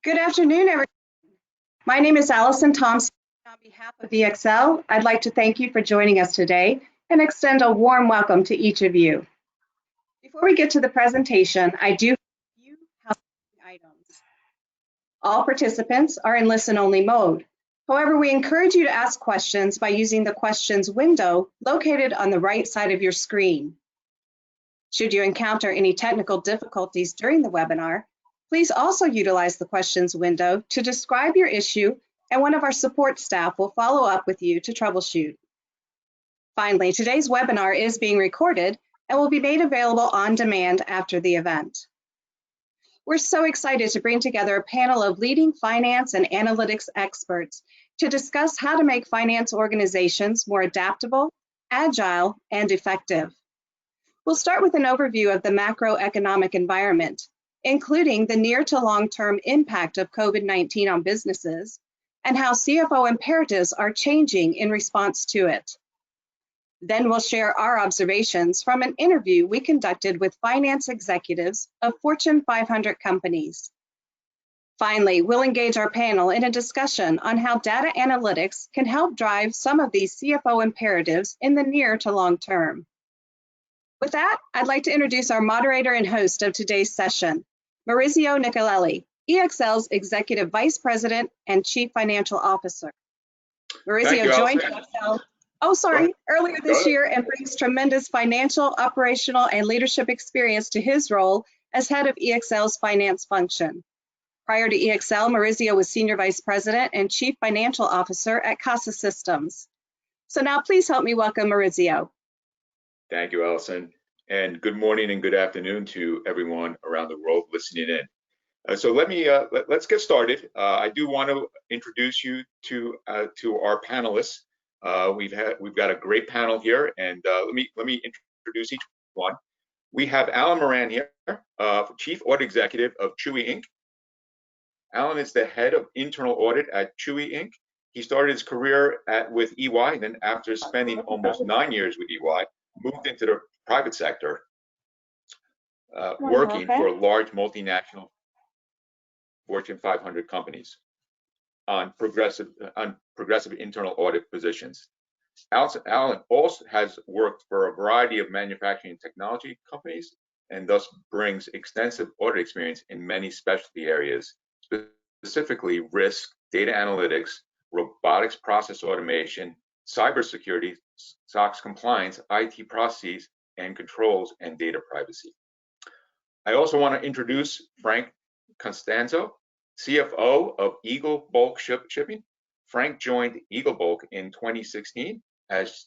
Good afternoon, everyone. My name is Allison Thompson. On behalf of EXL, I'd like to thank you for joining us today and extend a warm welcome to each of you. Before we get to the presentation, I do have a few housekeeping items. All participants are in listen-only mode. However, we encourage you to ask questions by using the questions window located on the right side of your screen. Should you encounter any technical difficulties during the webinar, please also utilize the questions window to describe your issue, and one of our support staff will follow up with you to troubleshoot. Finally, today's webinar is being recorded and will be made available on demand after the event. We're so excited to bring together a panel of leading finance and analytics experts to discuss how to make finance organizations more adaptable, agile, and effective. We'll start with an overview of the macroeconomic environment, including the near to long-term impact of COVID-19 on businesses and how CFO imperatives are changing in response to it. Then we'll share our observations from an interview we conducted with finance executives of Fortune 500 companies. Finally, we'll engage our panel in a discussion on how data analytics can help drive some of these CFO imperatives in the near to long term. With that, I'd like to introduce our moderator and host of today's session, Maurizio Nicolelli, EXL's Executive Vice President and Chief Financial Officer. Maurizio joined EXL earlier this year and brings tremendous financial, operational, and leadership experience to his role as head of EXL's finance function. Prior to EXL, Maurizio was Senior Vice President and Chief Financial Officer at Casa Systems. So now please help me welcome Maurizio. Thank you, Allison. And good morning and good afternoon to everyone around the world listening in. So let's get started. I do want to introduce you to our panelists. We've got a great panel here, and let me introduce each one. We have Alan Moran here, Chief Audit Executive of Chewy Inc. Alan is the head of internal audit at Chewy Inc. He started his career with EY, then after spending almost 9 years with EY, moved into the private sector, working for large multinational Fortune 500 companies on progressive internal audit positions. Alan also has worked for a variety of manufacturing and technology companies and thus brings extensive audit experience in many specialty areas, specifically risk, data analytics, robotics process automation, cybersecurity, SOX compliance, IT processes and controls, and data privacy. I also want to introduce Frank Costanzo, CFO of Eagle Bulk Shipping. Frank joined Eagle Bulk in 2016 as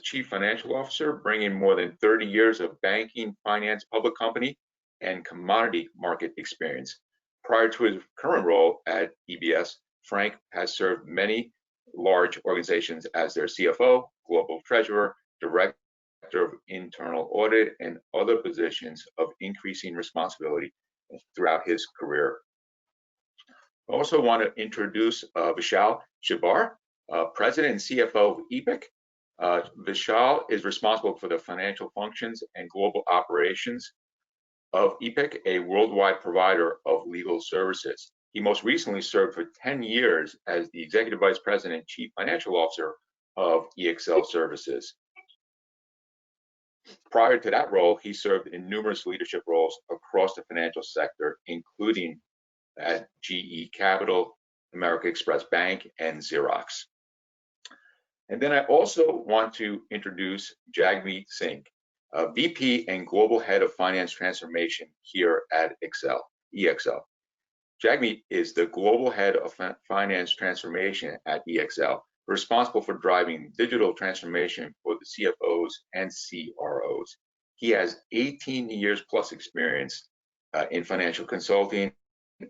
Chief Financial Officer, bringing more than 30 years of banking, finance, public company, and commodity market experience. Prior to his current role at EBS, Frank has served many large organizations as their CFO, global treasurer, director of internal audit, and other positions of increasing responsibility throughout his career. I also want to introduce Vishal Jabbar, President and CFO of EPIC. Vishal is responsible for the financial functions and global operations of EPIC, a worldwide provider of legal services. He most recently served for 10 years as the Executive Vice President and Chief Financial Officer of EXL Services. Prior to that role, he served in numerous leadership roles across the financial sector, including at GE Capital, American Express Bank, and Xerox. And then I also want to introduce Jagmeet Singh, VP and Global Head of Finance Transformation here at EXL. Jagmeet is the Global Head of Finance Transformation at EXL, responsible for driving digital transformation for the CFOs and CROs. He has 18 years plus experience in financial consulting,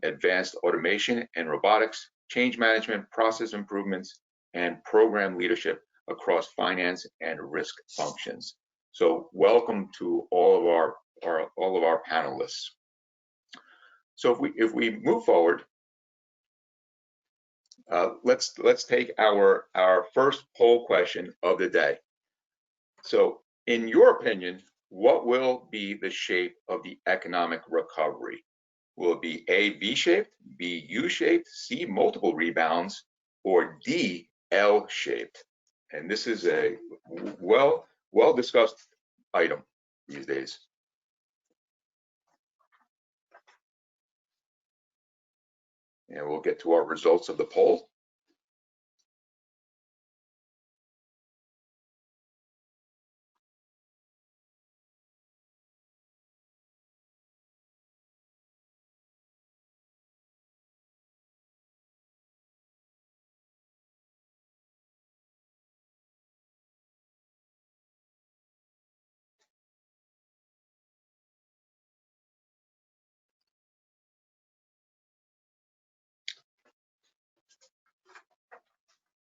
advanced automation and robotics, change management, process improvements, and program leadership across finance and risk functions. So welcome to all of our panelists. So if we move forward, let's take our first poll question of the day. So in your opinion, what will be the shape of the economic recovery? Will it be A, V-shaped, B, U-shaped, C, multiple rebounds, or D, L-shaped? And this is a well discussed item these days. And we'll get to our results of the poll.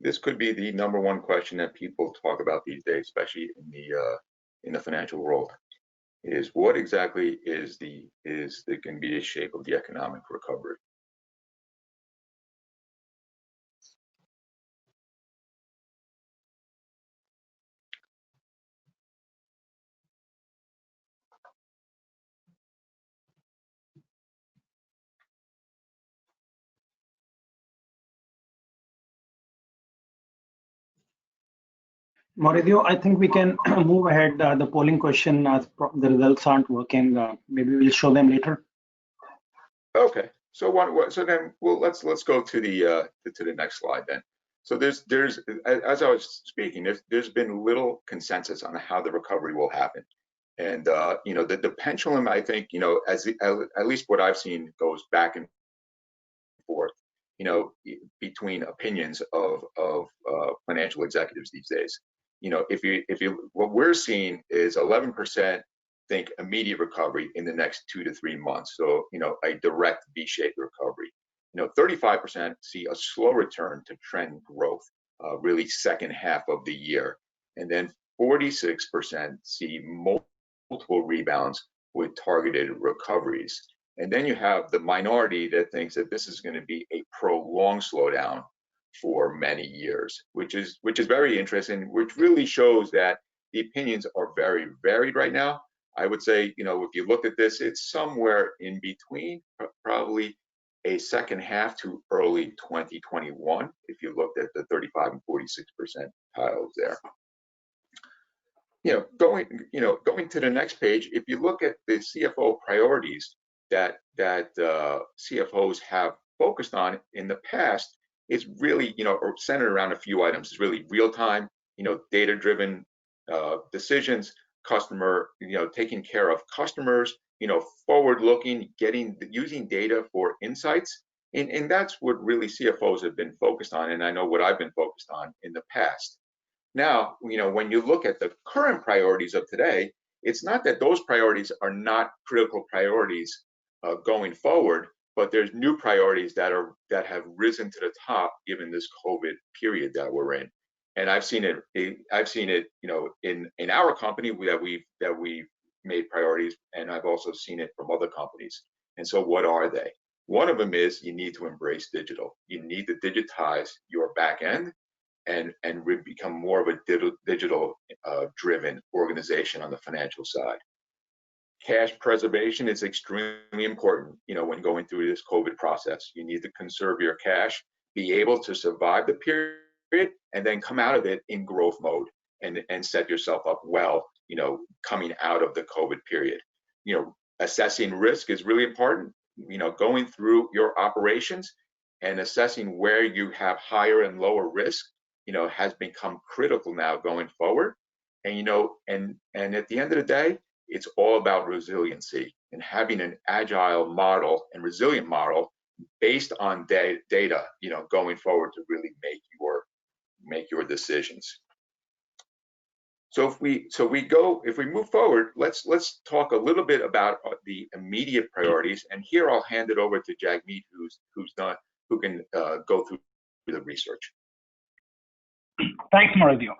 This could be the #1 question that people talk about these days, especially in the financial world, is what exactly is going to be the shape of the economic recovery? Mauricio, I think we can move ahead. The polling question, the results aren't working. Maybe we'll show them later. Okay. So then let's go to the next slide then. So there's as I was speaking, there's been little consensus on how the recovery will happen, and the pendulum, I think, at least what I've seen, goes back and forth, between opinions of financial executives these days. What we're seeing is 11% think immediate recovery in the next 2 to 3 months. So, a direct V-shaped recovery. 35% see a slow return to trend growth, really second half of the year. And then 46% see multiple rebounds with targeted recoveries. And then you have the minority that thinks that this is going to be a prolonged slowdown for many years, which is very interesting, which really shows that the opinions are very varied right now. I would say, if you look at this, it's somewhere in between, probably a second half to early 2021, if you looked at the 35 and 46% tiles there. Going to the next page, if you look at the CFO priorities that CFOs have focused on in the past, it's really, centered around a few items. It's really real-time, data-driven decisions, customer, taking care of customers, forward-looking, using data for insights. And that's what really CFOs have been focused on. And I know what I've been focused on in the past. Now, when you look at the current priorities of today, it's not that those priorities are not critical priorities going forward, but there's new priorities that have risen to the top given this COVID period that we're in. And I've seen it, in our company that we've made priorities, and I've also seen it from other companies. And so what are they? One of them is you need to embrace digital. You need to digitize your back end and become more of a digital driven organization on the financial side. Cash preservation is extremely important, when going through this COVID process. You need to conserve your cash, be able to survive the period, and then come out of it in growth mode and set yourself up well, coming out of the COVID period. Assessing risk is really important, going through your operations and assessing where you have higher and lower risk, has become critical now going forward. And, and at the end of the day, it's all about resiliency and having an agile model and resilient model based on data, going forward to really make your decisions. So if we move forward, let's talk a little bit about the immediate priorities. And here I'll hand it over to Jagmeet, who can go through the research. Thanks, Mauricio.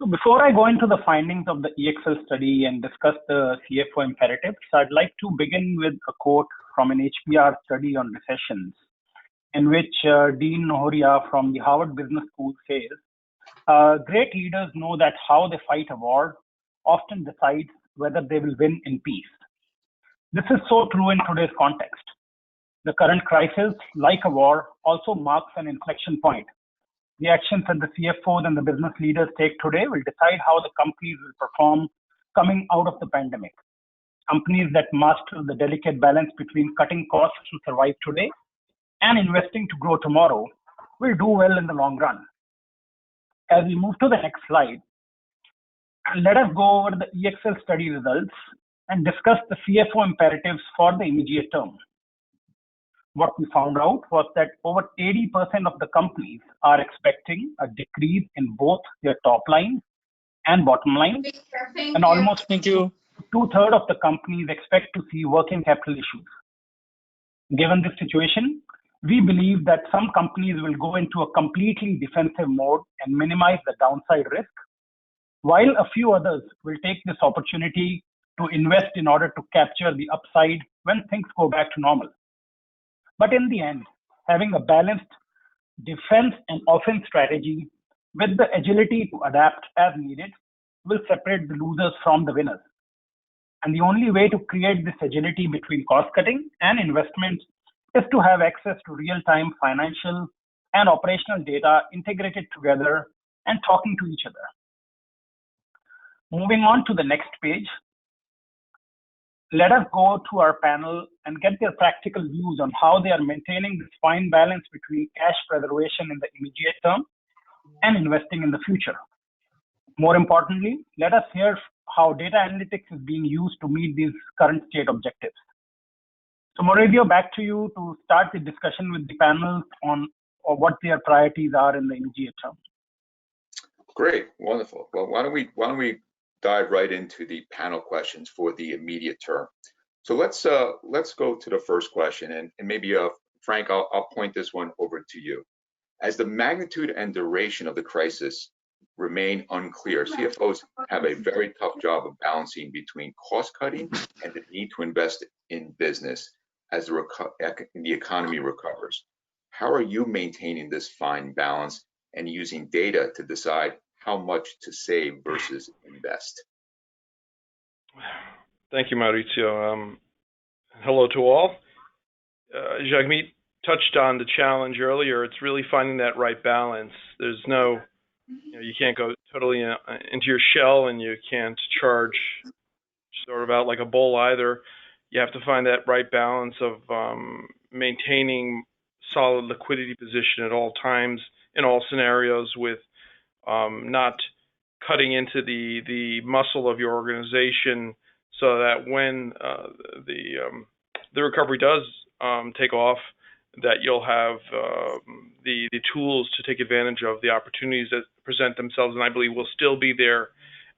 So before I go into the findings of the EXL study and discuss the CFO imperatives, I'd like to begin with a quote from an HBR study on recessions, in which Dean Nohoria from the Harvard Business School says, great leaders know that how they fight a war often decides whether they will win in peace. This is so true in today's context. The current crisis, like a war, also marks an inflection point. The actions that the CFOs and the business leaders take today will decide how the companies will perform coming out of the pandemic. Companies that master the delicate balance between cutting costs to survive today and investing to grow tomorrow will do well in the long run. As we move to the next slide, let us go over the EXL study results and discuss the CFO imperatives for the immediate term. What we found out was that over 80% of the companies are expecting a decrease in both their top line and bottom line, and almost two-thirds of the companies expect to see working capital issues. Given this situation, we believe that some companies will go into a completely defensive mode and minimize the downside risk, while a few others will take this opportunity to invest in order to capture the upside when things go back to normal. But in the end, having a balanced defense and offense strategy with the agility to adapt as needed will separate the losers from the winners. And the only way to create this agility between cost cutting and investment is to have access to real-time financial and operational data integrated together and talking to each other. Moving on to the next page, let us go to our panel and get their practical views on how they are maintaining this fine balance between cash preservation in the immediate term and investing in the future. More importantly, let us hear how data analytics is being used to meet these current state objectives. So Maurizio, back to you to start the discussion with the panel on what their priorities are in the immediate term. Great, wonderful. Well, why don't we dive right into the panel questions for the immediate term. So let's go to the first question, and maybe Frank, I'll point this one over to you. As the magnitude and duration of the crisis remain unclear, CFOs have a very tough job of balancing between cost cutting and the need to invest in business as the economy recovers. How are you maintaining this fine balance and using data to decide how much to save versus invest? Thank you, Maurizio. Hello to all. Jagmeet touched on the challenge earlier. It's really finding that right balance. There's no, you can't go totally into your shell, and you can't charge sort of out like a bull either. You have to find that right balance of maintaining solid liquidity position at all times in all scenarios, with not cutting into the muscle of your organization, so that when the recovery does take off, that you'll have the tools to take advantage of the opportunities that present themselves, and I believe will still be there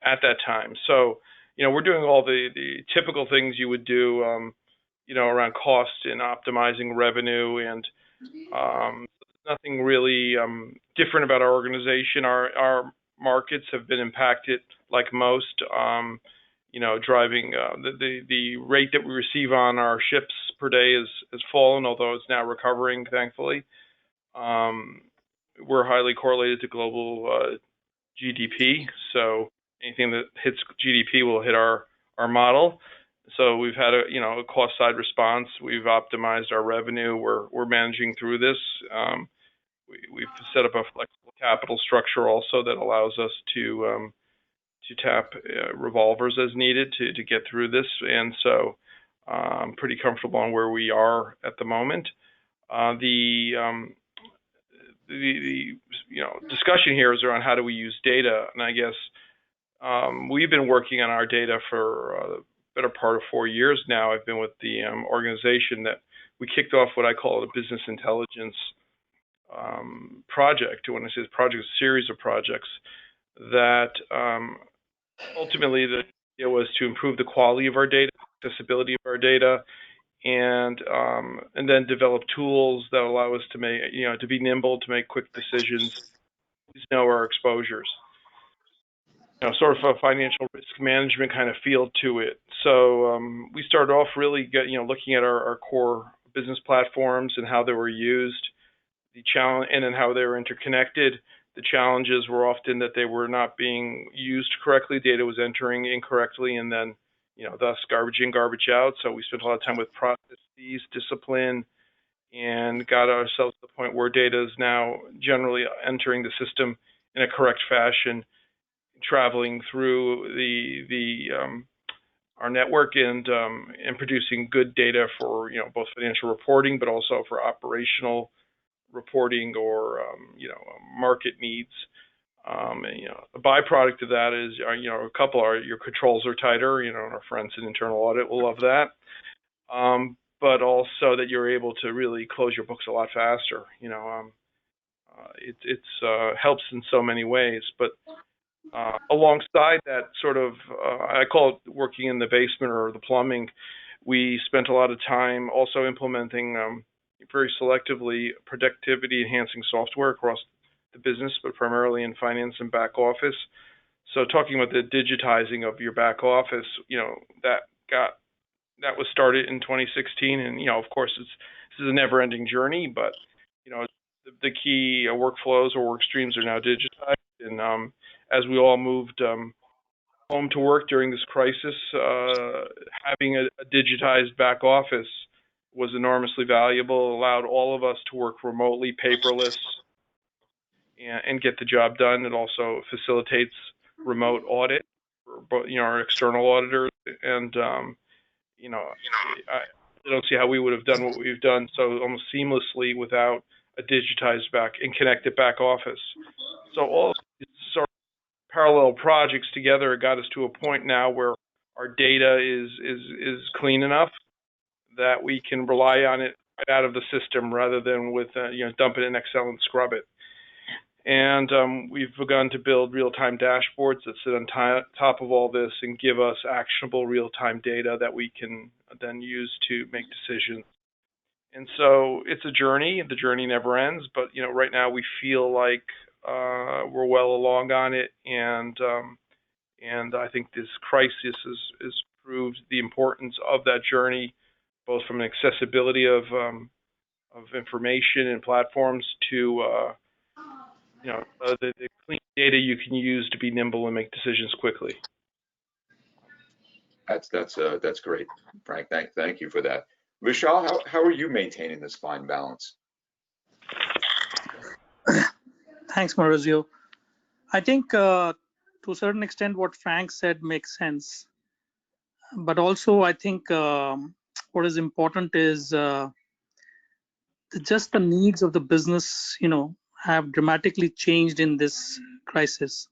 at that time. So, we're doing all the typical things you would do, around cost and optimizing revenue, and nothing really different about our organization. Our markets have been impacted like most. Driving the rate that we receive on our ships per day has fallen, although it's now recovering, thankfully. We're highly correlated to global GDP, so anything that hits GDP will hit our model. So we've had a cost side response. We've optimized our revenue. We're managing through this. We've set up a flexible capital structure also that allows us to tap revolvers as needed to get through this, and so I'm pretty comfortable on where we are at the moment. The discussion here is around how do we use data, and I guess we've been working on our data for a better part of 4 years now. I've been with the organization that we kicked off what I call a business intelligence project. When I say project, a series of projects that ultimately the idea was to improve the quality of our data, accessibility of our data, and then develop tools that allow us to make, to be nimble, to make quick decisions, to know our exposures. Sort of a financial risk management kind of feel to it. So we started off really looking at our core business platforms and how they were used, the challenge, and then how they were interconnected. The challenges were often that they were not being used correctly. Data was entering incorrectly, and then, thus garbage in, garbage out. So we spent a lot of time with processes, discipline, and got ourselves to the point where data is now generally entering the system in a correct fashion, traveling through our network and producing good data for both financial reporting, but also for operational reporting or market needs. A byproduct of that is your controls are tighter. And our friends in internal audit will love that. But also that you're able to really close your books a lot faster. It's helps in so many ways. But alongside that sort of, I call it working in the basement or the plumbing, we spent a lot of time also implementing very selectively productivity enhancing software across the business, but primarily in finance and back office. So talking about the digitizing of your back office, that was started in 2016, and of course this is a never-ending journey, but the key workflows or work streams are now digitized, and as we all moved home to work during this crisis, having a digitized back office was enormously valuable. Allowed all of us to work remotely, paperless, and get the job done. It also facilitates remote audit for our external auditors, and I don't see how we would have done what we've done so almost seamlessly without a digitized back and connected back office. So all these sort of parallel projects together got us to a point now where our data is clean enough that we can rely on it right out of the system rather than with dump it in Excel and scrub it. And we've begun to build real-time dashboards that sit on top of all this and give us actionable real-time data that we can then use to make decisions. And so it's a journey. The journey never ends, but right now we feel like we're well along on it, and I think this crisis has proved the importance of that journey, both from an accessibility of information and platforms to the clean data you can use to be nimble and make decisions quickly. That's great, Frank. Thank you for that. Vishal, how are you maintaining this fine balance? Thanks, Maurizio. I think to a certain extent what Frank said makes sense. But also I think what is important is just the needs of the business, have dramatically changed in this crisis.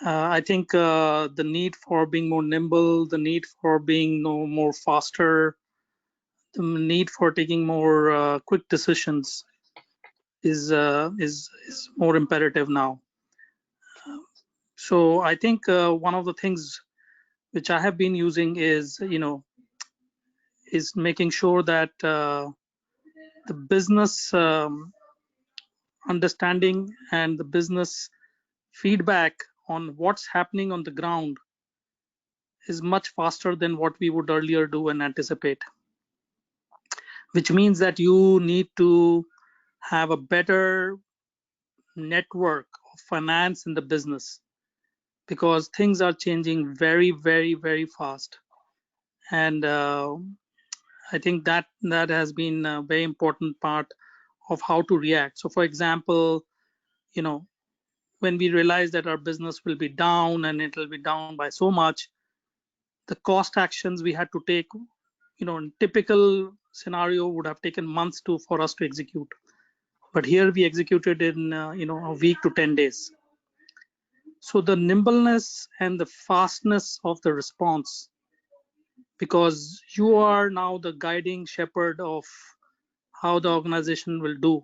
I think the need for being more nimble, the need for being more faster, the need for taking more quick decisions is more imperative now. So I think one of the things which I have been using is making sure that the business understanding and the business feedback on what's happening on the ground is much faster than what we would earlier do and anticipate, which means that you need to have a better network of finance in the business, because things are changing very, very, very fast. And I think that has been a very important part of how to react. So for example, when we realize that our business will be down and it will be down by so much, the cost actions we had to take, in typical scenario would have taken months for us to execute. But here we executed in a week to 10 days. So the nimbleness and the fastness of the response, because you are now the guiding shepherd of how the organization will do,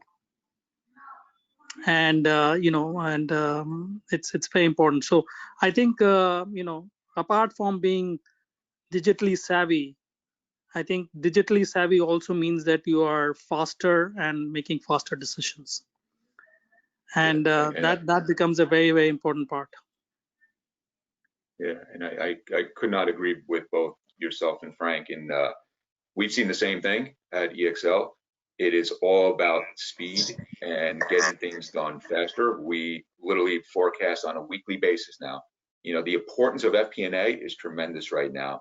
and it's very important. So I think apart from being digitally savvy, I think digitally savvy also means that you are faster and making faster decisions, and that becomes a very, very important part. Yeah, and I could not agree with both yourself and Frank. And we've seen the same thing at EXL. It is all about speed and getting things done faster. We literally forecast on a weekly basis now the importance of FP&A is tremendous right now.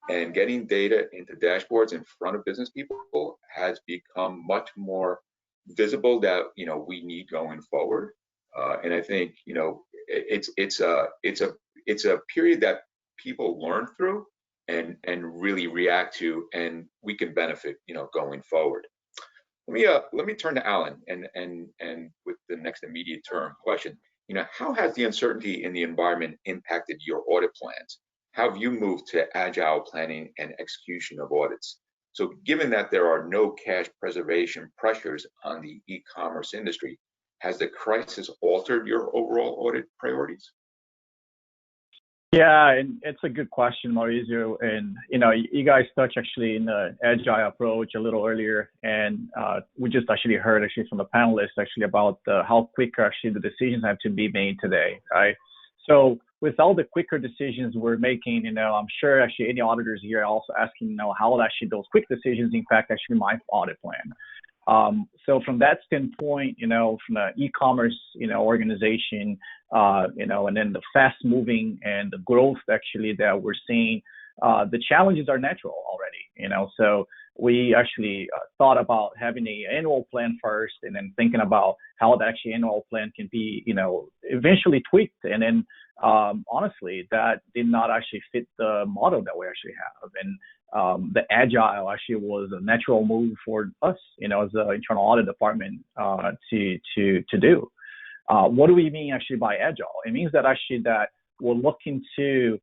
And getting data into dashboards in front of business people has become much more visible that, we need going forward. And I think, it's a period that people learn through and really react to, and we can benefit, going forward. Let me turn to Alan and with the next immediate term question. How has the uncertainty in the environment impacted your audit plans? How have you moved to agile planning and execution of audits? So given that there are no cash preservation pressures on the e-commerce industry, has the crisis altered your overall audit priorities? Yeah, and it's a good question, Maurizio. And you guys touched actually in the agile approach a little earlier, and we just actually heard from the panelists actually about how quick actually the decisions have to be made today, right? So with all the quicker decisions we're making, I'm sure actually any auditors here are also asking, how actually those quick decisions impact actually my audit plan. So from that standpoint, from the e-commerce, organization, and then the fast moving and the growth actually that we're seeing, the challenges are natural already, so we actually thought about having an annual plan first and then thinking about how the actually annual plan can be, eventually tweaked. And then honestly, that did not actually fit the model that we actually have. And the agile actually was a natural move for us, as an internal audit department to do. What do we mean actually by agile? It means that actually that we're looking to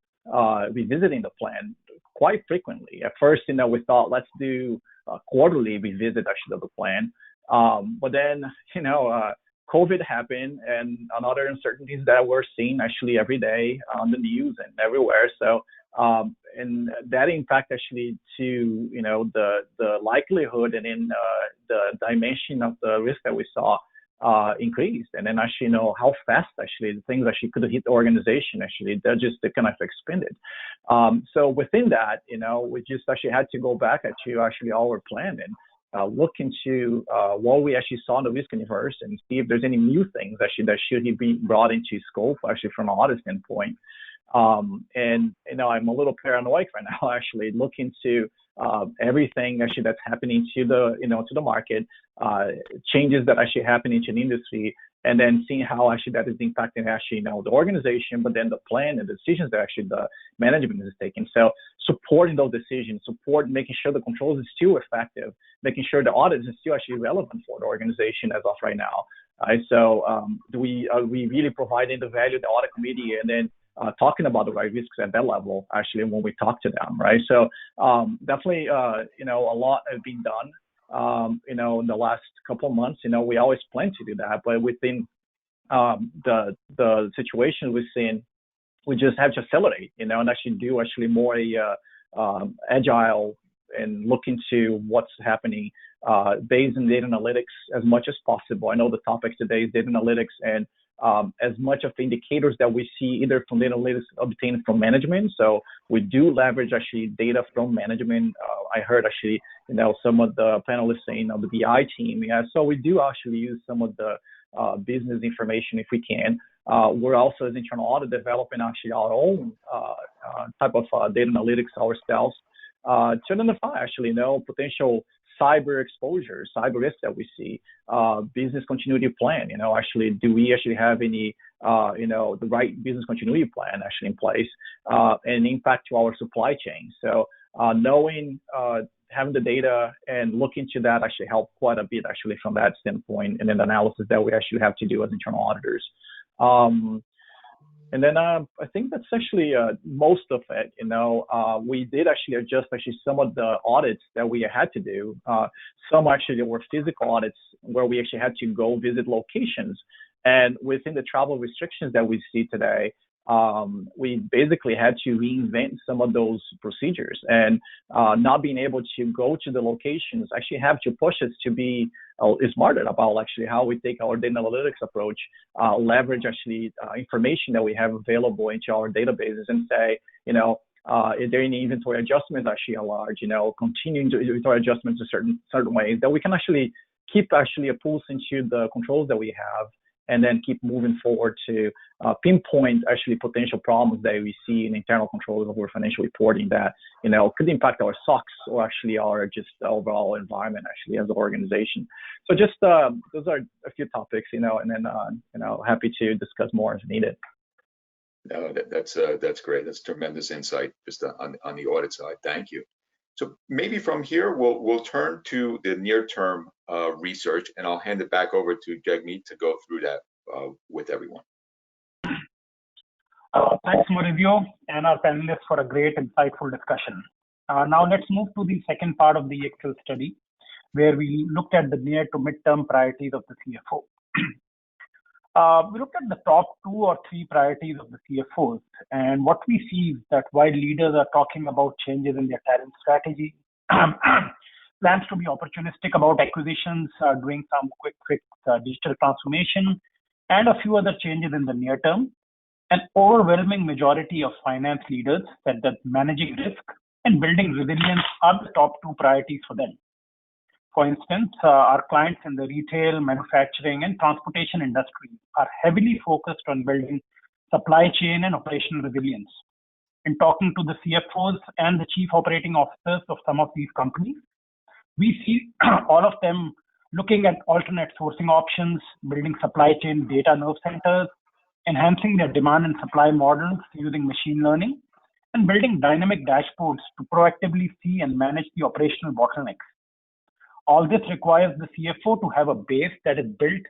revisiting the plan quite frequently. At first, we thought let's do a quarterly revisit actually of the plan. But then, COVID happened and other uncertainties that we're seeing actually every day on the news and everywhere. So, and that impact actually to, the likelihood and in the dimension of the risk that we saw increased. And then actually, how fast actually the things actually could hit the organization actually, that just kind of expanded. So within that, we just actually had to go back to actually our plan and look into what we actually saw in the risk universe and see if there's any new things actually that should be brought into scope actually from an audit standpoint. And I'm a little paranoid right now actually looking to everything actually that's happening to the to the market, changes that actually happening to the industry, and then seeing how actually that is impacting actually the organization, but then the plan and the decisions that actually the management is taking. So supporting those decisions, making sure the controls is still effective, making sure the audit is still actually relevant for the organization as of right now. Right? So are we really providing the value to the audit committee and then talking about the right risks at that level actually when we talk to them, right? So definitely a lot has been done in the last couple of months. We always plan to do that, but within the situation we're seeing, we just have to accelerate, and actually do more agile and look into what's happening based on data analytics as much as possible. I know the topic today is data analytics, and as much of the indicators that we see either from data analytics obtained from management. So we do leverage actually data from management. I heard actually, some of the panelists saying on the BI team. Yeah, so we do actually use some of the business information if we can. We're also as internal audit developing actually our own type of data analytics ourselves to identify actually potential cyber exposure, cyber risks that we see, business continuity plan. Actually, do we actually have any, the right business continuity plan actually in place, and impact to our supply chain. So knowing, having the data and looking to that actually helped quite a bit actually from that standpoint, and then the analysis that we actually have to do as internal auditors. And then I think that's actually most of it. We did actually adjust actually some of the audits that we had to do. Some actually were physical audits where we actually had to go visit locations. And within the travel restrictions that we see today, we basically had to reinvent some of those procedures, and not being able to go to the locations actually have to push us to be smarter about actually how we take our data analytics approach, leverage actually information that we have available into our databases and say, is there any inventory adjustments actually are large, continuing to inventory adjustments in certain ways that we can actually keep actually a pulse into the controls that we have, and then keep moving forward to pinpoint actually potential problems that we see in internal controls over financial reporting that, could impact our SOX or actually our just overall environment actually as an organization. So just those are a few topics, and then happy to discuss more as needed. No, that's great. That's tremendous insight just on the audit side. Thank you. So maybe from here we'll turn to the near-term research, and I'll hand it back over to Jagmeet to go through that with everyone. Thanks, Maurizio, and our panelists for a great, insightful discussion. Now let's move to the second part of the EXL study, where we looked at the near to midterm priorities of the CFO. We looked at the top 2 or 3 priorities of the CFOs, and what we see is that while leaders are talking about changes in their talent strategy, plans to be opportunistic about acquisitions, doing some quick fix digital transformation, and a few other changes in the near term, an overwhelming majority of finance leaders said that managing risk and building resilience are the top 2 priorities for them. For instance, our clients in the retail, manufacturing, and transportation industry are heavily focused on building supply chain and operational resilience. In talking to the CFOs and the chief operating officers of some of these companies, we see all of them looking at alternate sourcing options, building supply chain data nerve centers, enhancing their demand and supply models using machine learning, and building dynamic dashboards to proactively see and manage the operational bottlenecks. All this requires the CFO to have a base that is built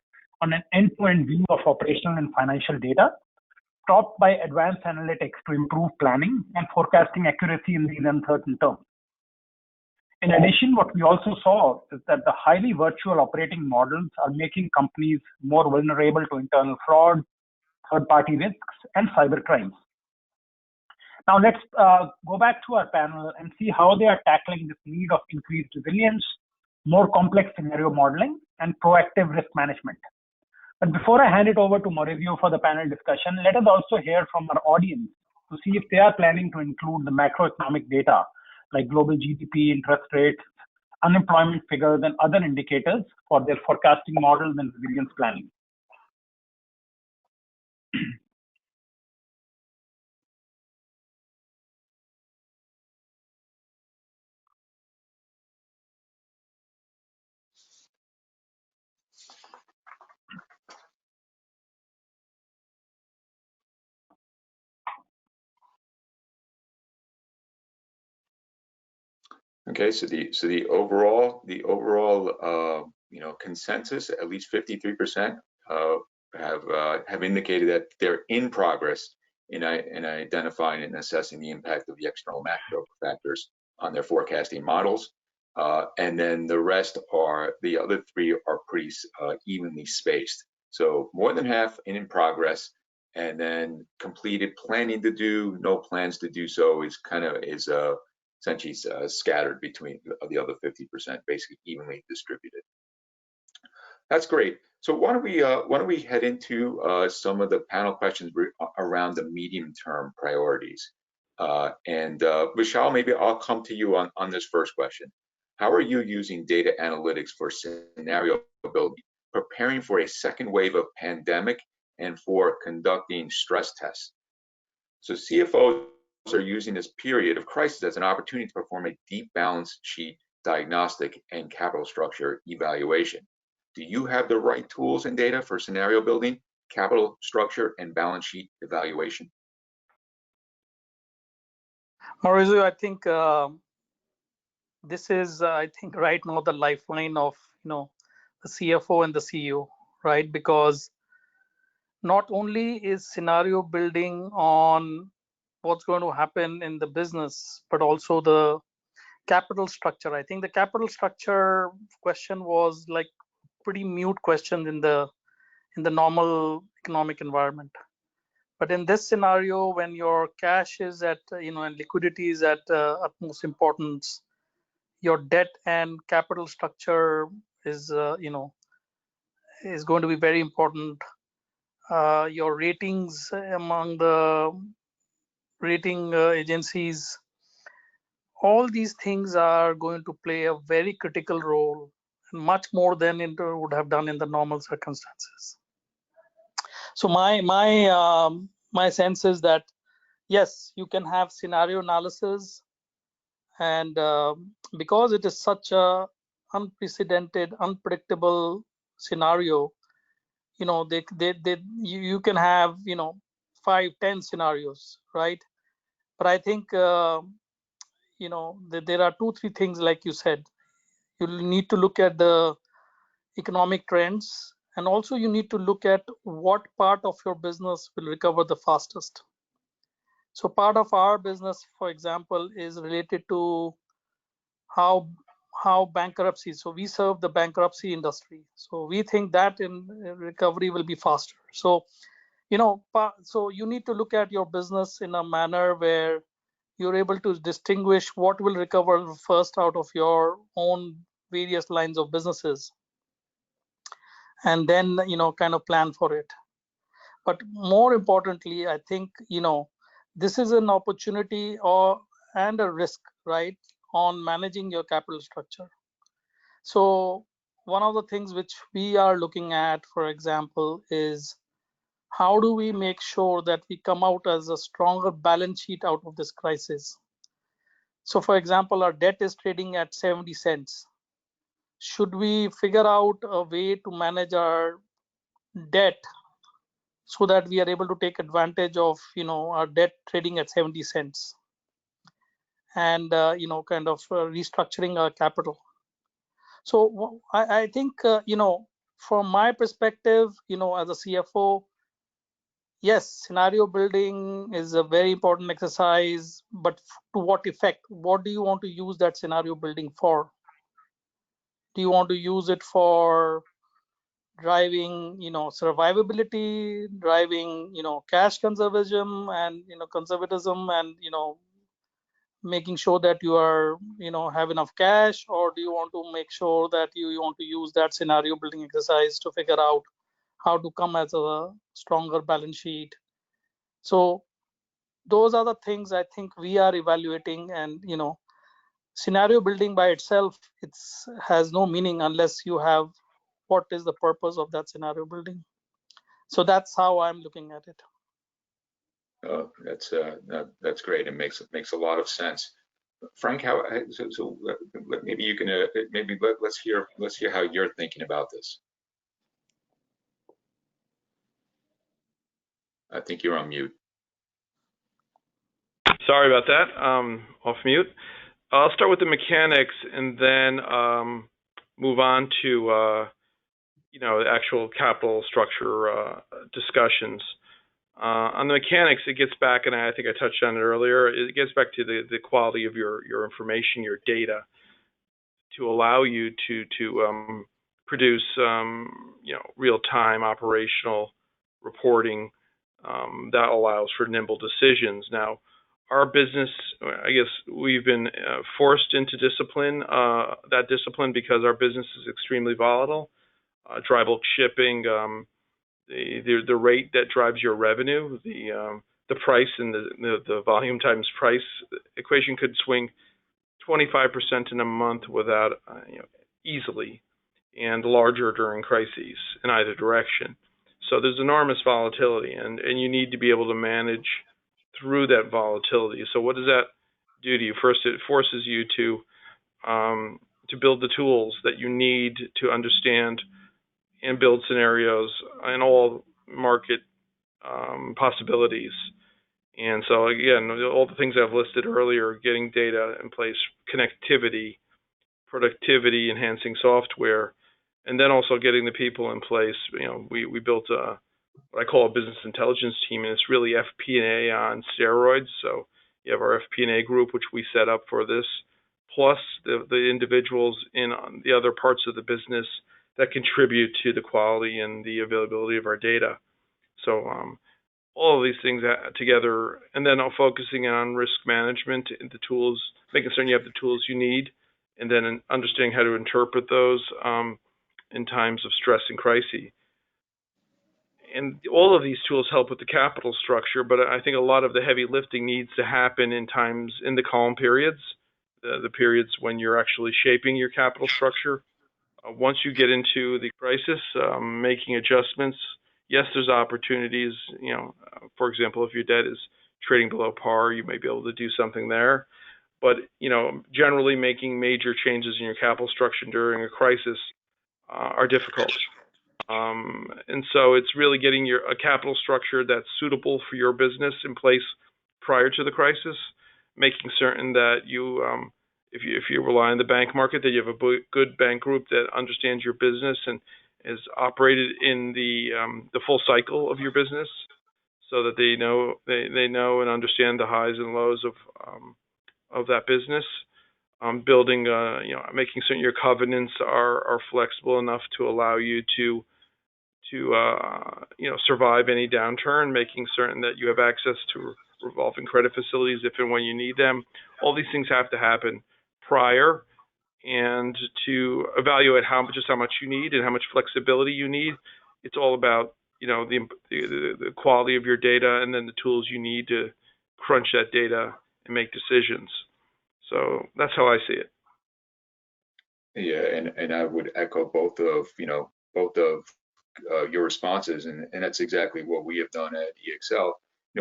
on an end-to-end view of operational and financial data, topped by advanced analytics to improve planning and forecasting accuracy in these uncertain terms. In addition, what we also saw is that the highly virtual operating models are making companies more vulnerable to internal fraud, third-party risks, and cyber crimes. Now let's go back to our panel and see how they are tackling this need of increased resilience, more complex scenario modeling, and proactive risk management. But before I hand it over to Maurizio for the panel discussion, let us also hear from our audience to see if they are planning to include the macroeconomic data like global GDP, interest rates, unemployment figures, and other indicators for their forecasting models and resilience planning. Okay, so the overall consensus, at least 53% have indicated that they're in progress in identifying and assessing the impact of the external macro factors on their forecasting models, and then the other 3 are pretty evenly spaced. So more than half in progress, and then completed planning to do, no plans to do so is essentially scattered between the other 50%, basically evenly distributed. That's great. So why don't we head into some of the panel questions around the medium-term priorities. And Vishal, maybe I'll come to you on this first question. How are you using data analytics for scenario building, preparing for a second wave of pandemic, and for conducting stress tests? So CFOs are using this period of crisis as an opportunity to perform a deep balance sheet diagnostic and capital structure evaluation. Do you have the right tools and data for scenario building, capital structure, and balance sheet evaluation? Maurizio, I think this is, right now the lifeline of the CFO and the CEO, right? Because not only is scenario building on what's going to happen in the business, but also the capital structure. I think the capital structure question was like pretty mute question in the normal economic environment. But in this scenario, when your cash is at and liquidity is at utmost importance, your debt and capital structure is is going to be very important. Your ratings among the rating agencies, all these things are going to play a very critical role, much more than it would have done in the normal circumstances. So my sense is that yes, you can have scenario analysis, and because it is such a unprecedented, unpredictable scenario, you can have 5-10 scenarios, right? But I think there are 2-3 things, like you said. You need to look at the economic trends, and also you need to look at what part of your business will recover the fastest. So part of our business, for example, is related to how bankruptcy. So we serve the bankruptcy industry. So we think that in recovery will be faster. So so you need to look at your business in a manner where you're able to distinguish what will recover first out of your own various lines of businesses, and then kind of plan for it. But more importantly, I think this is an opportunity and a risk, right, on managing your capital structure. So one of the things which we are looking at, for example, is how do we make sure that we come out as a stronger balance sheet out of this crisis? So for example, our debt is trading at 70 cents. Should we figure out a way to manage our debt so that we are able to take advantage of our debt trading at 70 cents, and kind of restructuring our capital? So I think from my perspective, as a CFO, yes, scenario building is a very important exercise, but to what effect? What do you want to use that scenario building for? Do you want to use it for driving survivability, driving cash conservatism, and conservatism, and making sure that you are have enough cash? Or do you want to make sure that you want to use that scenario building exercise to figure out how to come as a stronger balance sheet? So those are the things I think we are evaluating. And scenario building by itself, has no meaning unless you have what is the purpose of that scenario building. So that's how I'm looking at it. That's great. It makes a lot of sense. Frank, maybe you can let's hear how you're thinking about this. I think you're on mute. Sorry about that. Off mute. I'll start with the mechanics and then move on to the actual capital structure discussions. On the mechanics, it gets back, and I think I touched on it earlier, it gets back to the quality of your information, your data, to allow you to produce real-time operational reporting that allows for nimble decisions. Now, our business, I guess we've been forced into discipline because our business is extremely volatile. Dry bulk shipping, the rate that drives your revenue, the price and the volume times price equation could swing 25% in a month without easily, and larger during crises in either direction. So there's enormous volatility, and you need to be able to manage through that volatility. So what does that do to you? First, it forces you to build the tools that you need to understand and build scenarios in all market possibilities. And so again, all the things I've listed earlier, getting data in place, connectivity, productivity enhancing software, and then also getting the people in place. We built what I call a business intelligence team, and it's really FP&A on steroids. So you have our FP&A group, which we set up for this, plus the individuals in the other parts of the business that contribute to the quality and the availability of our data. So all of these things together, and then focusing on risk management and the tools, making certain you have the tools you need, and then understanding how to interpret those in times of stress and crisis. And all of these tools help with the capital structure, but I think a lot of the heavy lifting needs to happen in the calm periods, the periods when you're actually shaping your capital structure. Once you get into the crisis, making adjustments, Yes, there's opportunities. For example, if your debt is trading below par, you may be able to do something there. But generally making major changes in your capital structure during a crisis are difficult. And so it's really getting a capital structure that's suitable for your business in place prior to the crisis, making certain that you, if you rely on the bank market, that you have a good bank group that understands your business and is operated in the full cycle of your business, so that they know and understand the highs and lows of that business. Building, making certain your covenants are flexible enough to allow you to survive any downturn, making certain that you have access to revolving credit facilities if and when you need them. All these things have to happen prior, and to evaluate how much you need and how much flexibility you need. It's all about the quality of your data and then the tools you need to crunch that data and make decisions. So that's how I see it. Yeah, and I would echo both of your responses, and that's exactly what we have done at EXL.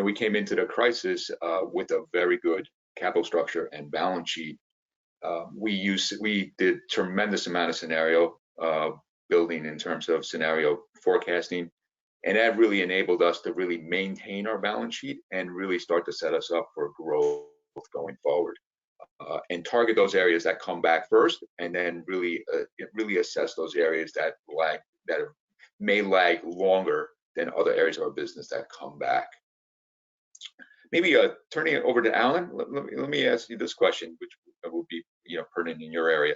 We came into the crisis with a very good capital structure and balance sheet. We did tremendous amount of scenario building in terms of scenario forecasting, and that really enabled us to really maintain our balance sheet and really start to set us up for growth going forward. And target those areas that come back first, and then really assess those areas that may lag longer than other areas of our business that come back. Maybe turning it over to Alan, let me ask you this question, which will be pertinent in your area.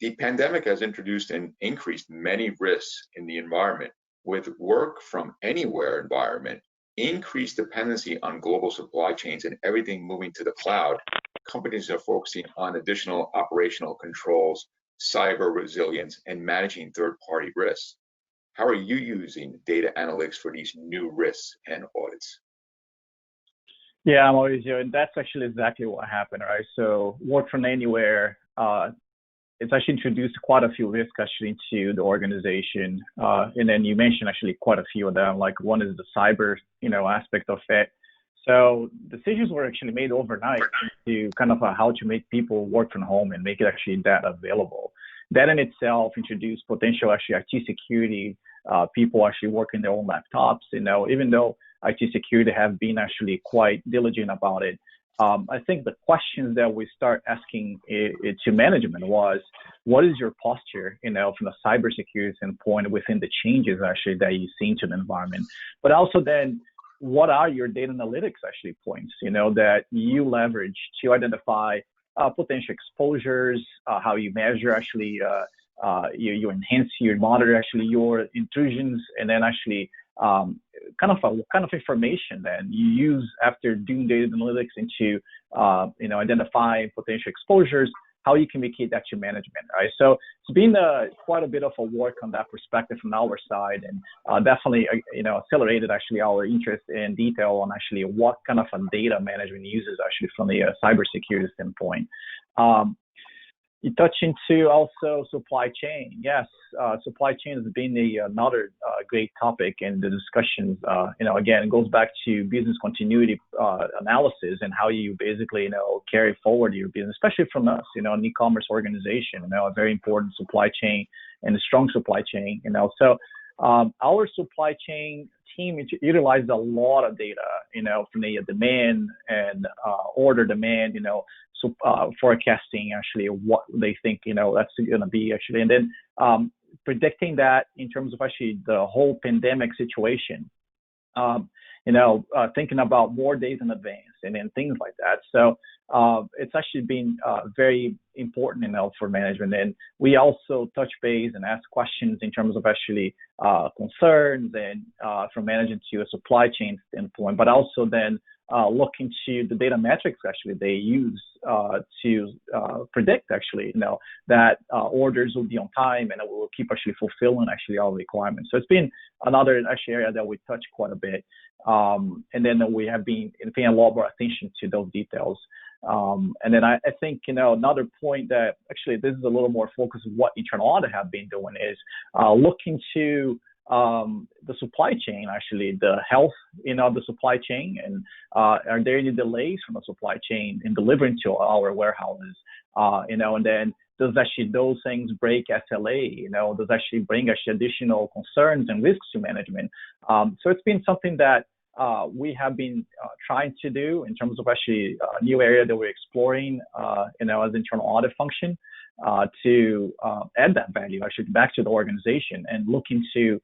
The pandemic has introduced and increased many risks in the environment. With work from anywhere environment, increased dependency on global supply chains, and everything moving to the cloud, companies are focusing on additional operational controls, cyber resilience, and managing third-party risks. How are you using data analytics for these new risks and audits? Yeah, Mauricio, and that's actually exactly what happened, right? So work from anywhere, it's actually introduced quite a few risks actually into the organization. And then you mentioned actually quite a few of them, like one is the cyber, aspect of it. So decisions were actually made overnight to kind of how to make people work from home and make it actually that available. That in itself introduced potential actually IT security, people actually working their own laptops, even though IT security have been actually quite diligent about it. I think the questions that we start asking to management was, what is your posture, from a cybersecurity standpoint within the changes actually that you see into the environment, but also then what are your data analytics actually points, that you leverage to identify potential exposures, how you measure actually, you enhance, you monitor actually your intrusions, and then actually what kind of information then you use after doing data analytics into identifying potential exposures, how you communicate that to management, right? So it's been quite a bit of a work on that perspective from our side, and definitely accelerated actually our interest in detail on actually what kind of a data management uses actually from the cybersecurity standpoint. You touch into also supply chain. Yes, supply chain has been another great topic in the discussions. Again, it goes back to business continuity analysis and how you basically, carry forward your business, especially from us, an e-commerce organization, a very important supply chain and a strong supply chain, So our supply chain team utilized a lot of data, from the demand and order demand, forecasting actually what they think, that's going to be actually, and then predicting that in terms of actually the whole pandemic situation, thinking about more days in advance and then things like that. So it's actually been very important, for management. And we also touch base and ask questions in terms of actually concerns and from managing to a supply chain standpoint, but also then look into the data metrics actually they use to predict actually, that orders will be on time and it will keep actually fulfilling actually our requirements. So it's been another actually area that we touch quite a bit. And then we have been paying a lot more attention to those details. And then I think, another point that actually this is a little more focused on what internal audit have been doing is looking to the supply chain, actually, the health, the supply chain, and are there any delays from the supply chain in delivering to our warehouses? And then does actually those things break SLA? Does actually bring actually additional concerns and risks to management? So it's been something that we have been trying to do in terms of actually a new area that we're exploring, as internal audit function, to add that value actually back to the organization and look into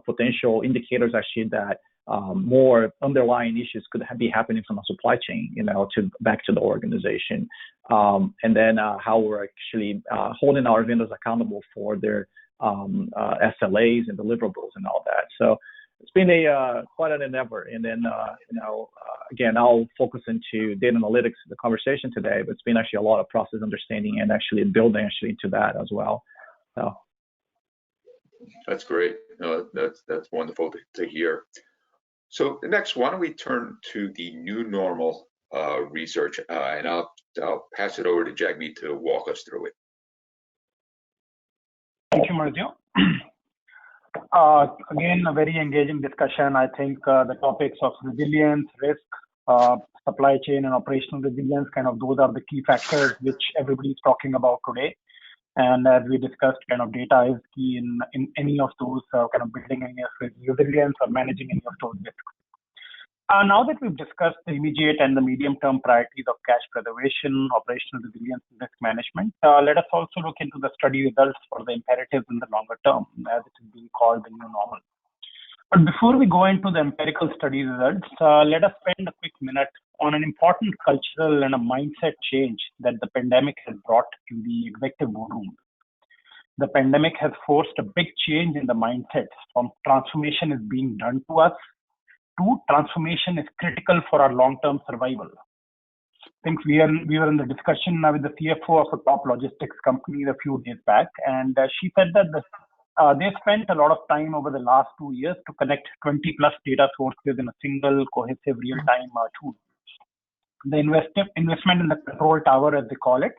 potential indicators actually that more underlying issues could be happening from a supply chain, to back to the organization, and then how we're actually holding our vendors accountable for their SLAs and deliverables and all that. So it's been quite an endeavor. And then again, I'll focus into data analytics, the conversation today, but it's been actually a lot of process understanding and actually building actually into that as well. So that's great. No, that's wonderful to hear. So next, why don't we turn to the new normal research, and I'll pass it over to Jagmeet to walk us through it. Thank you, Maurizio. Again, a very engaging discussion. I think the topics of resilience, risk, supply chain, and operational resilience, those are the key factors which everybody is talking about today. And as we discussed, data is key in any of those building any of resilience or managing any of those risks. Now that we've discussed the immediate and the medium-term priorities of cash preservation, operational resilience, and risk management, let us also look into the study results for the imperatives in the longer term, as it is being called the new normal. But before we go into the empirical study results, let us spend a quick minute on an important cultural and a mindset change that the pandemic has brought in the executive boardroom. The pandemic has forced a big change in the mindset from transformation is being done to us to transformation is critical for our long-term survival. I think we were in the discussion with the CFO of a top logistics company a few days back, and she said that they spent a lot of time over the last 2 years to connect 20+ data sources in a single cohesive real-time tool. The investment in the control tower, as they call it,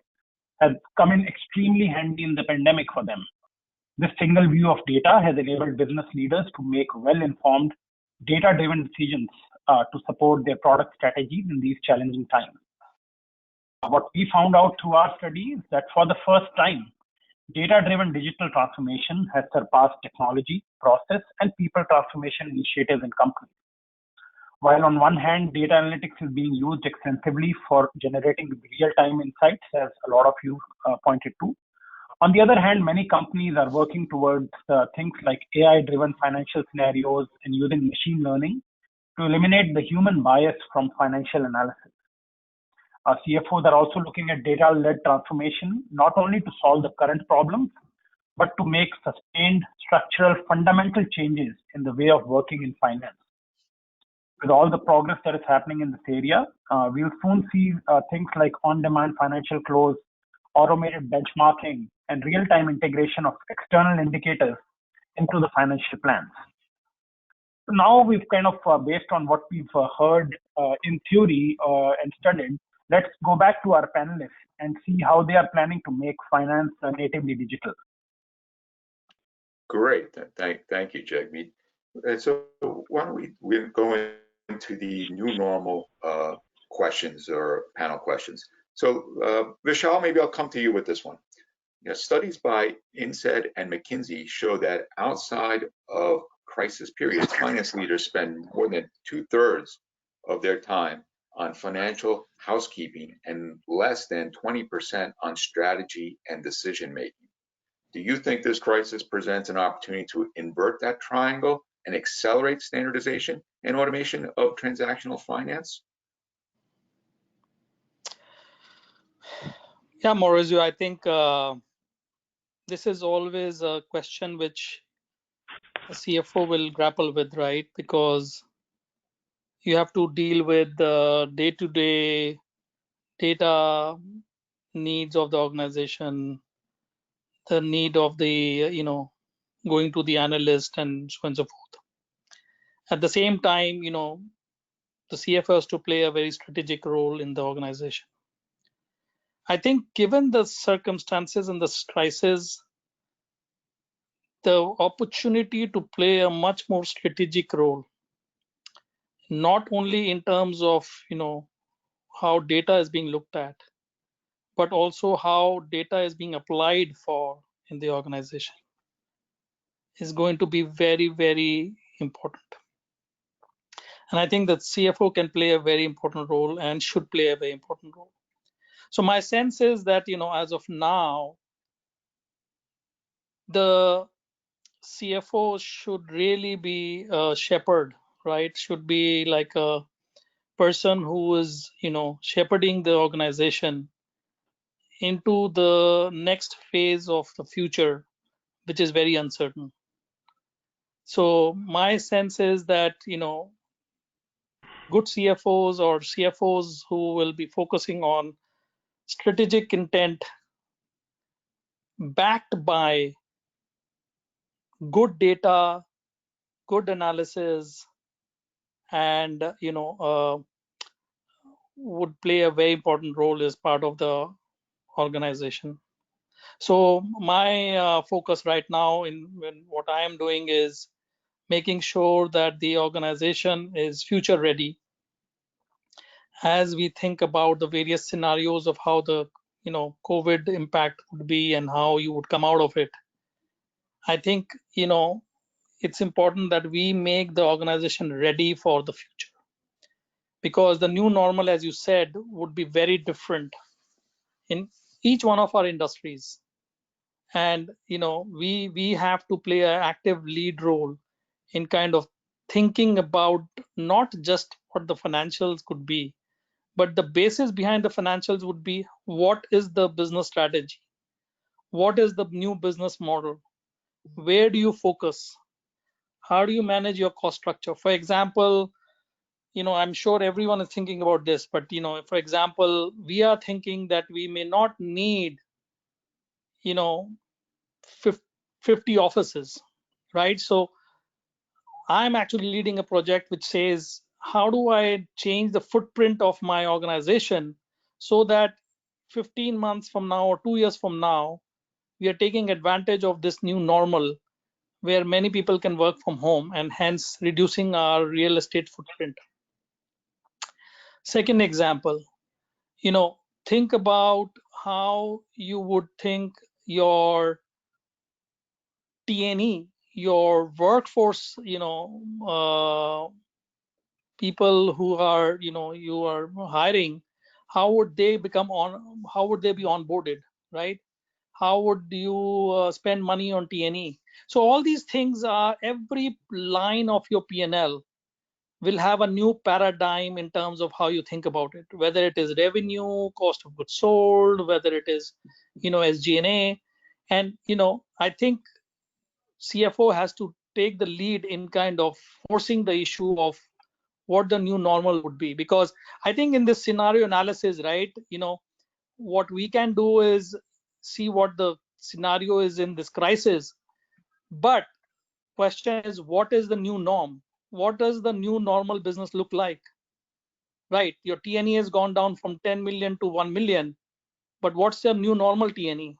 has come in extremely handy in the pandemic for them. This single view of data has enabled business leaders to make well-informed, data-driven decisions to support their product strategies in these challenging times. What we found out through our study is that for the first time, data-driven digital transformation has surpassed technology, process, and people transformation initiatives in companies. While on one hand, data analytics is being used extensively for generating real-time insights, as a lot of you pointed to, on the other hand, many companies are working towards things like AI-driven financial scenarios and using machine learning to eliminate the human bias from financial analysis. Our CFOs are also looking at data-led transformation, not only to solve the current problems, but to make sustained structural fundamental changes in the way of working in finance. With all the progress that is happening in this area, we'll soon see things like on-demand financial close, automated benchmarking, and real-time integration of external indicators into the financial plans. So now we've based on what we've heard in theory and studied, let's go back to our panelists and see how they are planning to make finance natively digital. Great, thank you, Jagmeet. And so why don't we go into the new normal questions or panel questions. So Vishal, maybe I'll come to you with this one. Studies by INSEAD and McKinsey show that outside of crisis periods, finance leaders spend more than 2/3 of their time on financial housekeeping and less than 20% on strategy and decision making. Do you think this crisis presents an opportunity to invert that triangle and accelerate standardization and automation of transactional finance? Yeah, Maurizio, I think this is always a question which a CFO will grapple with, right? Because you have to deal with the day-to-day data needs of the organization, the need of the, going to the analyst and so on and so forth. At the same time, the CFO has to play a very strategic role in the organization. I think given the circumstances and the crisis, the opportunity to play a much more strategic role, not only in terms of how data is being looked at, but also how data is being applied for in the organization, is going to be very, very important. And I think that CFO can play a very important role and should play a very important role. So my sense is that, as of now, the CFO should really be a shepherd, right? Should be like a person who is, shepherding the organization into the next phase of the future, which is very uncertain. So my sense is that, good CFOs or CFOs who will be focusing on strategic intent backed by good data, good analysis, and would play a very important role as part of the organization. So my focus right now in what I am doing is making sure that the organization is future ready as we think about the various scenarios of how the COVID impact would be and how you would come out of it. I think it's important that we make the organization ready for the future, because the new normal, as you said, would be very different in each one of our industries. And we have to play an active lead role in kind of thinking about not just what the financials could be, but the basis behind the financials would be what is the business strategy, what is the new business model, where do you focus, how do you manage your cost structure. For example, I'm sure everyone is thinking about this, but for example, we are thinking that we may not need 50 offices, right? So I'm actually leading a project which says, how do I change the footprint of my organization so that 15 months from now or 2 years from now, we are taking advantage of this new normal where many people can work from home and hence reducing our real estate footprint. Second example, think about how you would think your T&E, your workforce, people who are, you are hiring, how would they be onboarded, right? How would you spend money on T&E? So all these things are, every line of your P&L will have a new paradigm in terms of how you think about it, whether it is revenue, cost of goods sold, whether it is, SG&A. And, I think CFO has to take the lead in kind of forcing the issue of what the new normal would be. Because I think in this scenario analysis, right, what we can do is see what the scenario is in this crisis. But question is, what is the new norm? What does the new normal business look like? Right, your T&E has gone down from 10 million to 1 million, but what's your new normal T&E?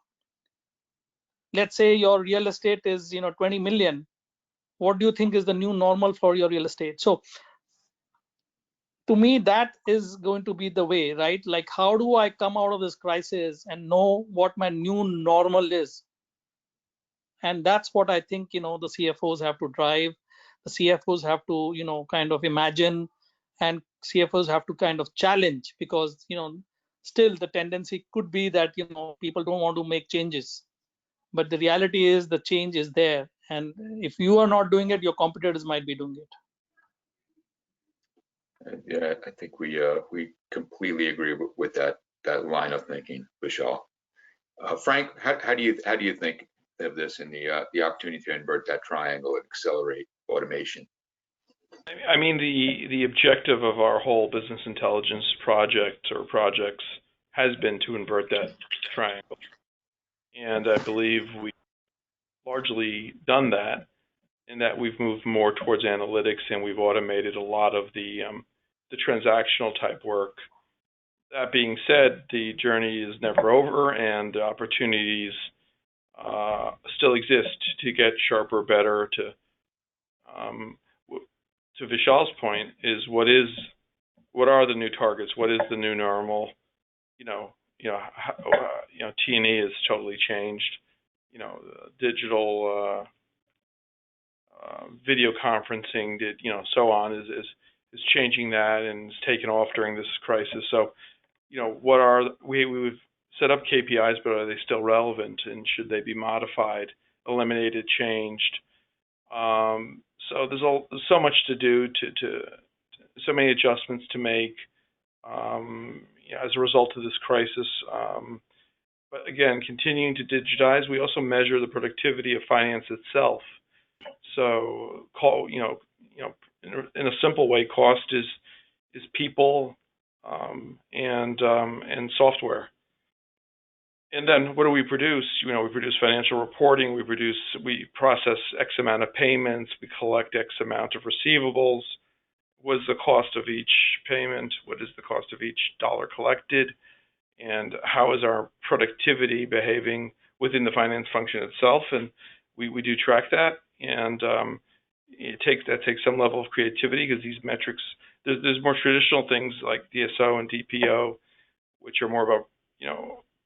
Let's say your real estate is 20 million. What do you think is the new normal for your real estate? So to me, that is going to be the way, right? Like, how do I come out of this crisis and know what my new normal is? And that's what I think the CFOs have to drive. The CFOs have to kind of imagine, and CFOs have to kind of challenge, because still the tendency could be that people don't want to make changes, but the reality is the change is there, and if you are not doing it, your competitors might be doing it. Yeah, I think we completely agree with that line of thinking, Vishal. Frank, how do you think of this and the opportunity to invert that triangle and accelerate automation? I mean, the objective of our whole business intelligence project or projects has been to invert that triangle, and I believe we've largely done that, in that we've moved more towards analytics and we've automated a lot of the transactional type work. That being said, the journey is never over, and opportunities still exist to get sharper, better. To Vishal's point, is what are the new targets? What is the new normal? T&E has totally changed. Digital video conferencing, so on is changing that and is taken off during this crisis. So, we've set up KPIs, but are they still relevant, and should they be modified, eliminated, changed? So there's so much to do, so many adjustments to make as a result of this crisis. But again, continuing to digitize, we also measure the productivity of finance itself. So, in a simple way, cost is people and software. And then what do we produce? We produce financial reporting. We process X amount of payments. We collect X amount of receivables. What is the cost of each payment? What is the cost of each dollar collected? And how is our productivity behaving within the finance function itself? And we do track that, and that takes some level of creativity, because these metrics, there's more traditional things like DSO and DPO, which are more about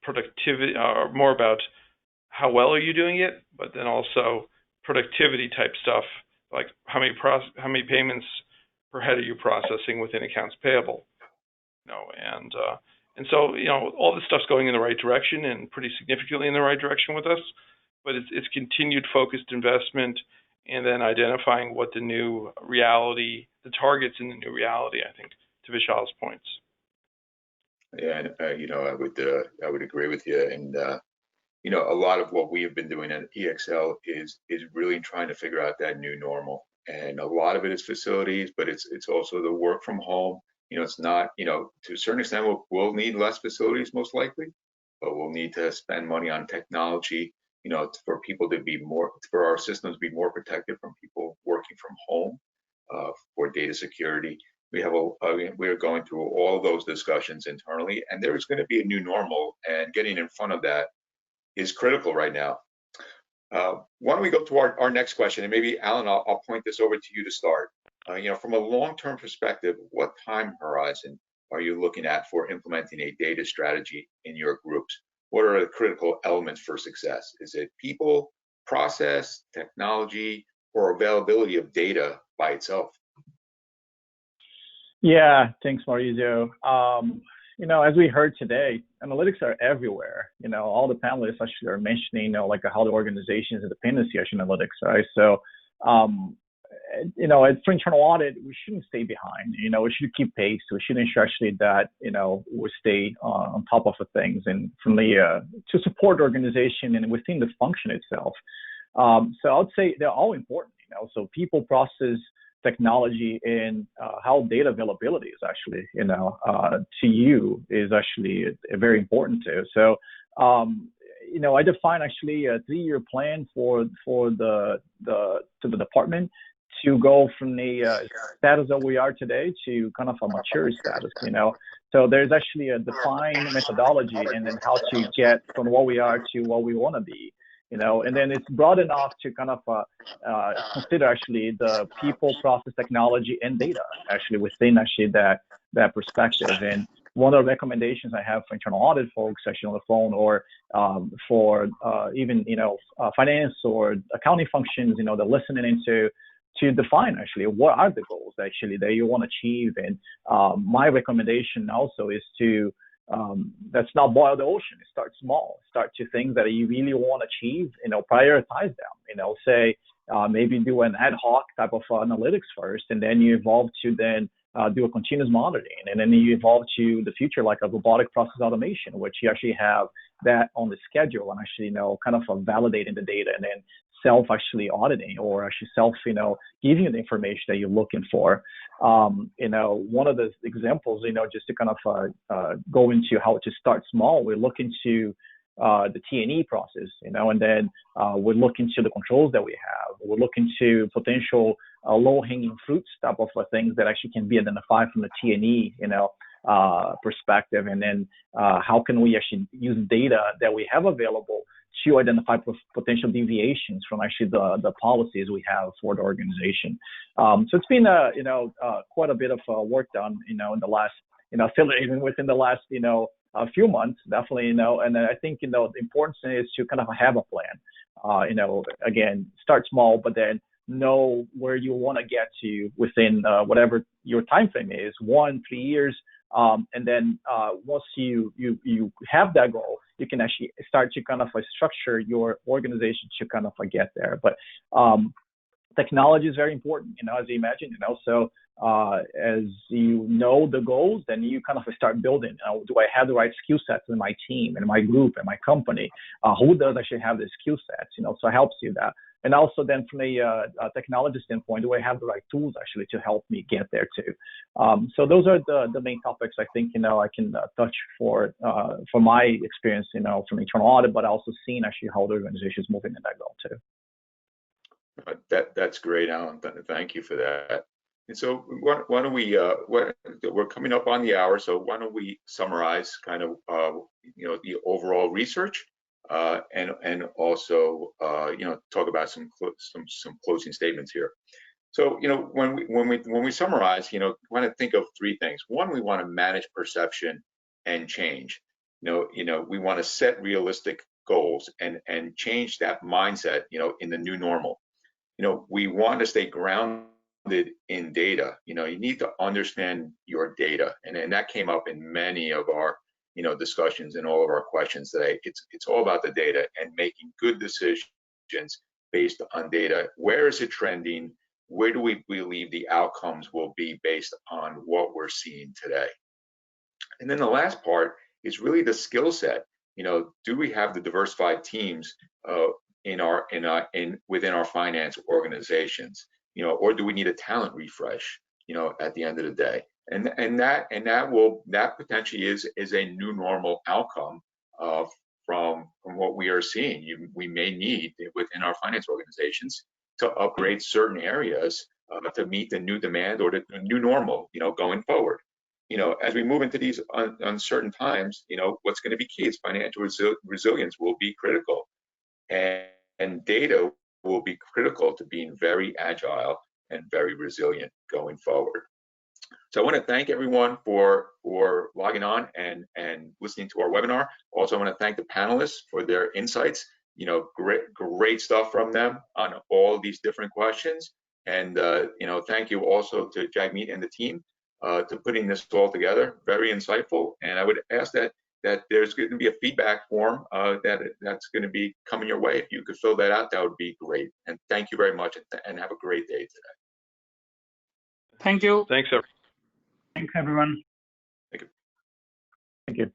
productivity, or more about how well are you doing it, but then also productivity type stuff, like how many payments per head are you processing within accounts payable, and so all this stuff's going in the right direction, and pretty significantly in the right direction with us, but it's continued focused investment, and then identifying what the new reality, the targets in the new reality, I think, to Vishal's points. Yeah, and I would agree with you. And a lot of what we have been doing at EXL is really trying to figure out that new normal. And a lot of it is facilities, but it's also the work from home. It's not, to a certain extent, we'll need less facilities most likely, but we'll need to spend money on technology, for people to be more, for our systems to be more protected from people working from home, for data security. We're going through all of those discussions internally, and there's going to be a new normal, and getting in front of that is critical right now. Why don't we go to our next question, and maybe Alan, I'll point this over to you to start. From a long-term perspective, what time horizon are you looking at for implementing a data strategy in your groups? What are the critical elements for success? Is it people, process, technology, or availability of data by itself? Yeah, thanks, Maurizio. As we heard today, analytics are everywhere. All the panelists actually are mentioning, like how the organization's dependency on analytics, right? So, for internal audit, we shouldn't stay behind. We should keep pace. We should ensure actually that, we stay on top of the things, and from to support the organization and within the function itself. So I would say they're all important, so people, process, technology, and how data availability is actually, to you is actually very important too. So, I define actually a 3-year plan for the department to go from the status that we are today to kind of a mature status, So there's actually a defined methodology, and then how to get from what we are to what we want to be. And then it's broad enough to kind of consider actually the people, process, technology, and data actually within actually that perspective. And one of the recommendations I have for internal audit folks actually on the phone, or for even finance or accounting functions, they're listening into to define actually what are the goals actually that you want to achieve. And my recommendation also is to let's not boil the ocean. Start small. Start to things that you really want to achieve. Prioritize them. Say maybe do an ad hoc type of analytics first, and then you evolve to then do a continuous monitoring, and then you evolve to the future like a robotic process automation, which you actually have that on the schedule, and actually kind of validating the data, and then self actually auditing, or actually self giving you the information that you're looking for. One of the examples, just to kind of go into how to start small, we're looking to the T&E process, and then we're looking to the controls that we have. We're looking to potential low-hanging fruits type of things that actually can be identified from the T&E, perspective, and then how can we actually use data that we have available to identify potential deviations from actually the policies we have for the organization. So it's been quite a bit of work done, in the last, still even within the last, a few months, definitely, and I think, the importance is to kind of have a plan. Again, start small, but then know where you want to get to within whatever your time frame is, 1-3 years. And then once you have that goal, you can actually start to kind of structure your organization to kind of get there. But technology is very important, as you imagine, so as you know the goals, then you kind of start building. Do I have the right skill sets in my team, in my group, in my company? Who does actually have the skill sets? So it helps you that. And also then from a technology standpoint, do I have the right tools actually to help me get there too? So those are the main topics I think, I can touch for my experience, from internal audit, but also seeing actually how the organization is moving in that goal too. That's great, Alan. Thank you for that. And so why don't we, we're coming up on the hour, so why don't we summarize kind of, the overall research, and also, talk about some closing statements here. So, when we summarize, we want to think of 3 things. One, we want to manage perception and change. We want to set realistic goals and change that mindset, in the new normal. We want to stay grounded in data. You need to understand your data, and that came up in many of our discussions and all of our questions today. It's all about the data and making good decisions based on data. Where is it trending? Where do we believe the outcomes will be based on what we're seeing today? And then the last part is really the skill set. Do we have the diversified teams within our finance organizations? Or do we need a talent refresh? At the end of the day, and that potentially is a new normal outcome from what we are seeing. We may need within our finance organizations to upgrade certain areas to meet the new demand or the new normal, going forward. As we move into these uncertain times, what's going to be key is financial resilience will be critical, and data will be critical to being very agile and very resilient going forward. So I want to thank everyone for logging on and listening to our webinar. Also, I want to thank the panelists for their insights. Great stuff from them on all these different questions. And thank you also to Jagmeet and the team to putting this all together. Very insightful. And I would ask that there's going to be a feedback form that's going to be coming your way. If you could fill that out, that would be great. And thank you very much, and have a great day today. Thank you. Thanks, everyone. Thanks, everyone. Thank you. Thank you.